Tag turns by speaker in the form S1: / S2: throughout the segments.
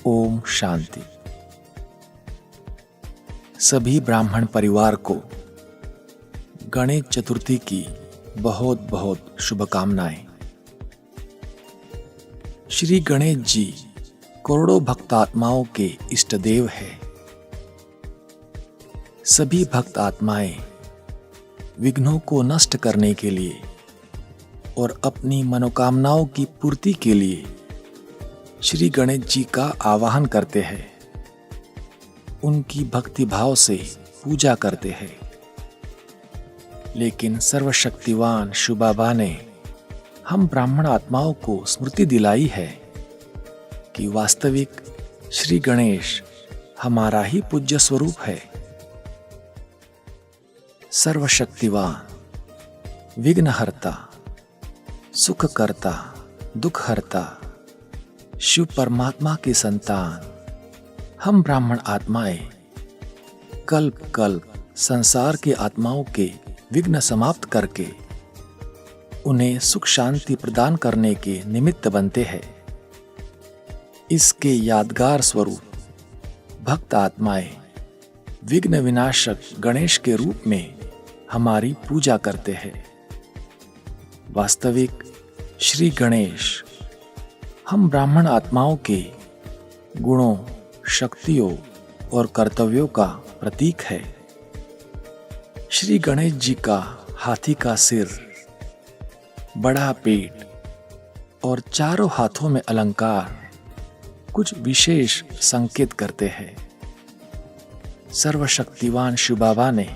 S1: ओम शांति। सभी ब्राह्मण परिवार को गणेश चतुर्थी की बहुत बहुत शुभकामनाएं। श्री गणेश जी करोड़ों भक्तात्माओं के इष्ट देव है। सभी भक्त आत्माएं विघ्नों को नष्ट करने के लिए और अपनी मनोकामनाओं की पूर्ति के लिए श्री गणेश जी का आवाहन करते हैं, उनकी भक्ति भाव से पूजा करते हैं। लेकिन सर्वशक्तिवान शिव बाबा ने हम ब्राह्मण आत्माओं को स्मृति दिलाई है कि वास्तविक श्री गणेश हमारा ही पूज्य स्वरूप है। सर्वशक्तिवान, विघ्नहर्ता, सुखकर्ता, दुखहर्ता, शिव परमात्मा की संतान हम ब्राह्मण आत्माएं कल्प कल्प संसार के आत्माओं के विघ्न समाप्त करके उन्हें सुख शांति प्रदान करने के निमित्त बनते हैं। इसके यादगार स्वरूप भक्त आत्माएं विघ्न विनाशक गणेश के रूप में हमारी पूजा करते हैं। वास्तविक श्री गणेश हम ब्राह्मण आत्माओं के गुणों, शक्तियों और कर्तव्यों का प्रतीक है। श्री गणेश जी का हाथी का सिर, बड़ा पेट और चारों हाथों में अलंकार कुछ विशेष संकेत करते हैं। सर्वशक्तिवान शिव बाबा ने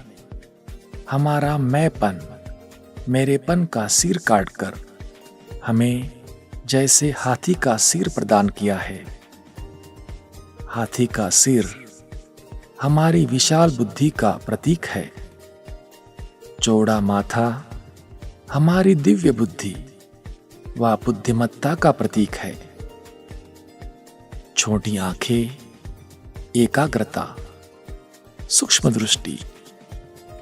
S1: हमारा मैंपन, मेरेपन का सिर काटकर हमें जैसे हाथी का सिर प्रदान किया है। हाथी का सिर हमारी विशाल बुद्धि का प्रतीक है। चौड़ा माथा हमारी दिव्य बुद्धि व बुद्धिमत्ता का प्रतीक है। छोटी आंखें एकाग्रता, सूक्ष्म दृष्टि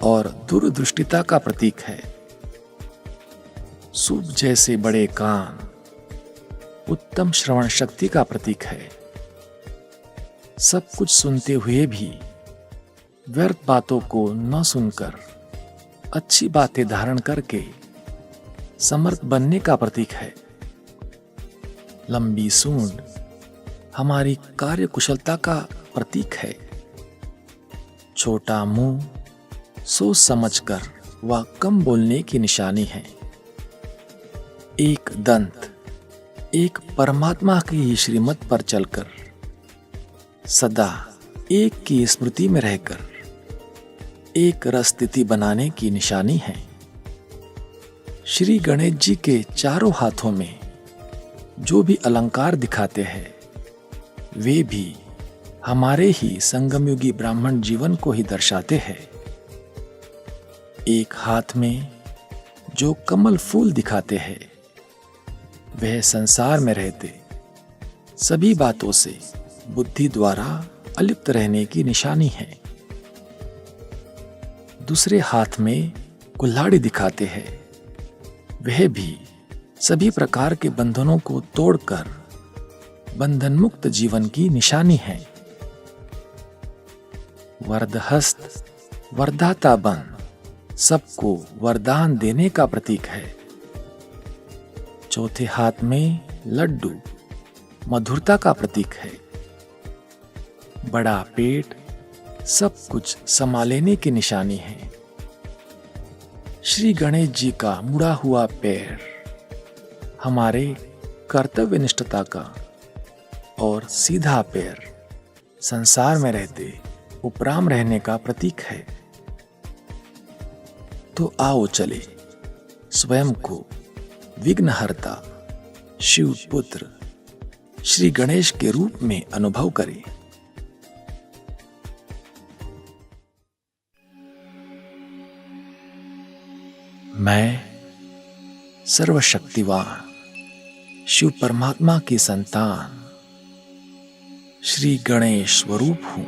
S1: और दूरदृष्टिता का प्रतीक है। सूप जैसे बड़े कान उत्तम श्रवण शक्ति का प्रतीक है। सब कुछ सुनते हुए भी व्यर्थ बातों को न सुनकर अच्छी बातें धारण करके समर्थ बनने का प्रतीक है। लंबी सूंड हमारी कार्य कुशलता का प्रतीक है। छोटा मुंह सोच समझकर व कम बोलने की निशानी है। एक दंत एक परमात्मा की श्रीमत पर चलकर सदा एक की स्मृति में रहकर एक रस स्थिति बनाने की निशानी है। श्री गणेश जी के चारों हाथों में जो भी अलंकार दिखाते हैं वे भी हमारे ही संगमयुगी ब्राह्मण जीवन को ही दर्शाते हैं। एक हाथ में जो कमल फूल दिखाते हैं वह संसार में रहते सभी बातों से बुद्धि द्वारा अलिप्त रहने की निशानी है। दूसरे हाथ में कुल्हाड़ी दिखाते हैं वह भी सभी प्रकार के बंधनों को तोड़कर बंधन मुक्त जीवन की निशानी है। वरदहस्त वरदाता बन सबको वरदान देने का प्रतीक है। चौथे हाथ में लड्डू मधुरता का प्रतीक है। बड़ा पेट सब कुछ समा लेने की निशानी है। श्री गणेश जी का मुड़ा हुआ पैर हमारे कर्तव्य निष्ठता का और सीधा पैर संसार में रहते उपराम रहने का प्रतीक है। तो आओ चले स्वयं को विघ्नहर्ता शिव पुत्र श्री गणेश के रूप में अनुभव करें। मैं सर्वशक्तिवान शिव परमात्मा की संतान श्री गणेश स्वरूप हूं।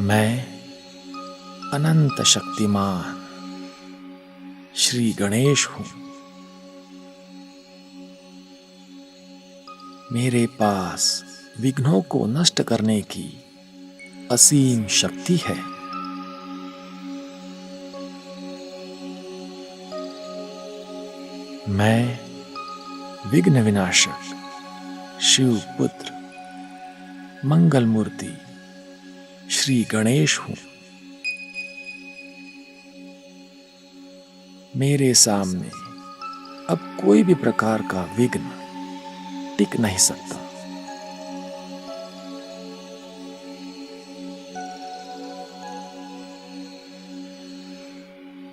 S1: मैं अनंत शक्तिमान श्री गणेश हूं। मेरे पास विघ्नों को नष्ट करने की असीम शक्ति है। मैं विघ्न विनाशक शिव पुत्र मंगल मूर्ति श्री गणेश हूं। मेरे सामने अब कोई भी प्रकार का विघ्न टिक नहीं सकता।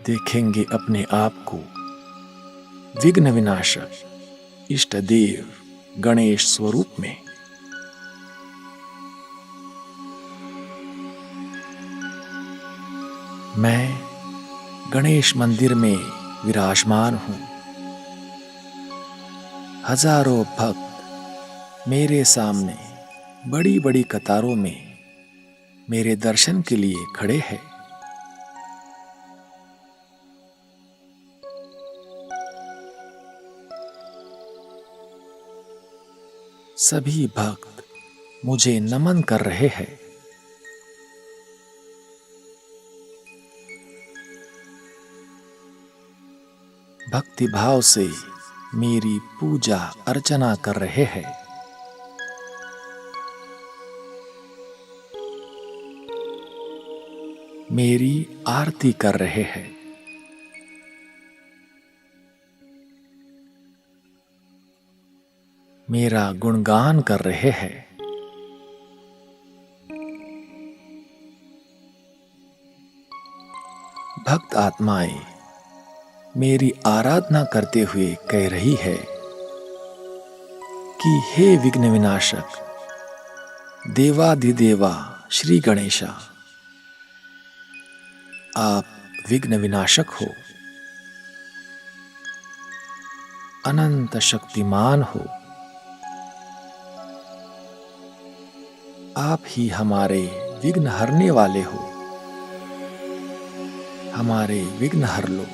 S1: देखेंगे अपने आप को विघ्न विनाशक इष्ट देव गणेश स्वरूप में। मैं गणेश मंदिर में विराजमान हूं। हजारों भक्त मेरे सामने बड़ी बड़ी कतारों में मेरे दर्शन के लिए खड़े हैं। सभी भक्त मुझे नमन कर रहे हैं। भक्ति भाव से मेरी पूजा अर्चना कर रहे हैं। मेरी आरती कर रहे हैं। मेरा गुणगान कर रहे हैं। भक्त आत्माएं मेरी आराधना करते हुए कह रही है कि हे विघ्न विनाशक देवाधिदेवा श्री गणेशा, आप विघ्न विनाशक हो, अनंत शक्तिमान हो। आप ही हमारे विघ्न हरने वाले हो। हमारे विघ्न हर लो।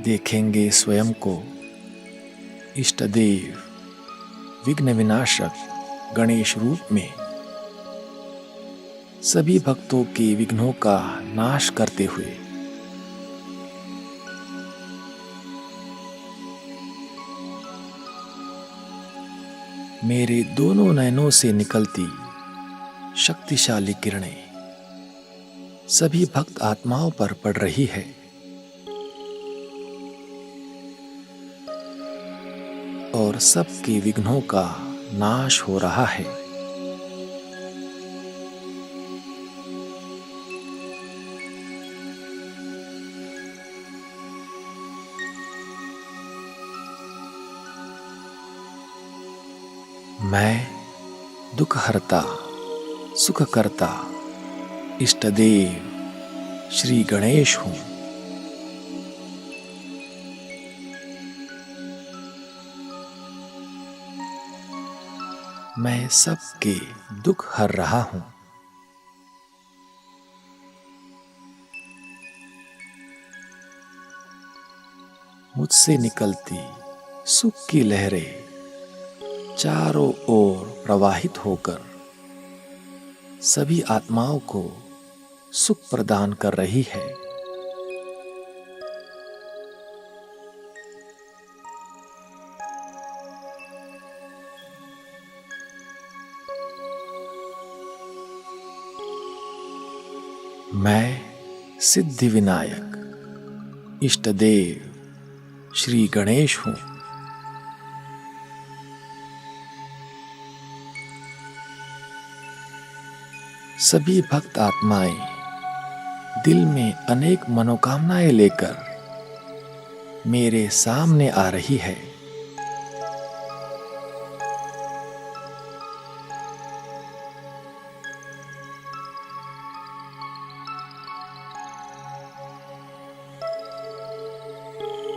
S1: देखेंगे स्वयं को इष्ट देव विघ्न विनाशक गणेश रूप में सभी भक्तों के विघ्नों का नाश करते हुए। मेरे दोनों नयनों से निकलती शक्तिशाली किरणें सभी भक्त आत्माओं पर पड़ रही है। और सबके विघ्नों का नाश हो रहा है। मैं दुखहर्ता सुखकर्ता इष्ट देव श्री गणेश हूं। मैं सबके दुख हर रहा हूं। मुझसे निकलती सुख की लहरें चारों ओर प्रवाहित होकर सभी आत्माओं को सुख प्रदान कर रही है। मैं सिद्धि विनायक इष्ट देव श्री गणेश हूं। सभी भक्त आत्माएं दिल में अनेक मनोकामनाएं लेकर मेरे सामने आ रही है।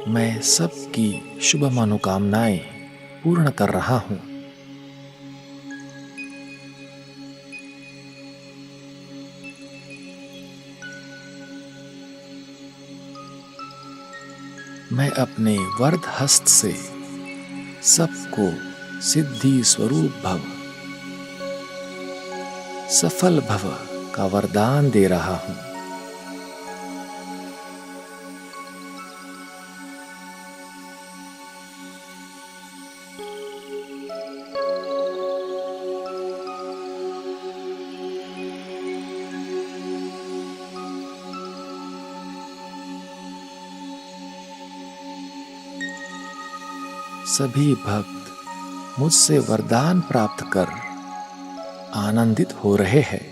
S1: मैं सबकी शुभ मनोकामनाएं पूर्ण कर रहा हूं। मैं अपने वरद हस्त से सबको सिद्धि स्वरूप भव, सफल भव का वरदान दे रहा हूं। सभी भक्त मुझसे वरदान प्राप्त कर आनंदित हो रहे हैं।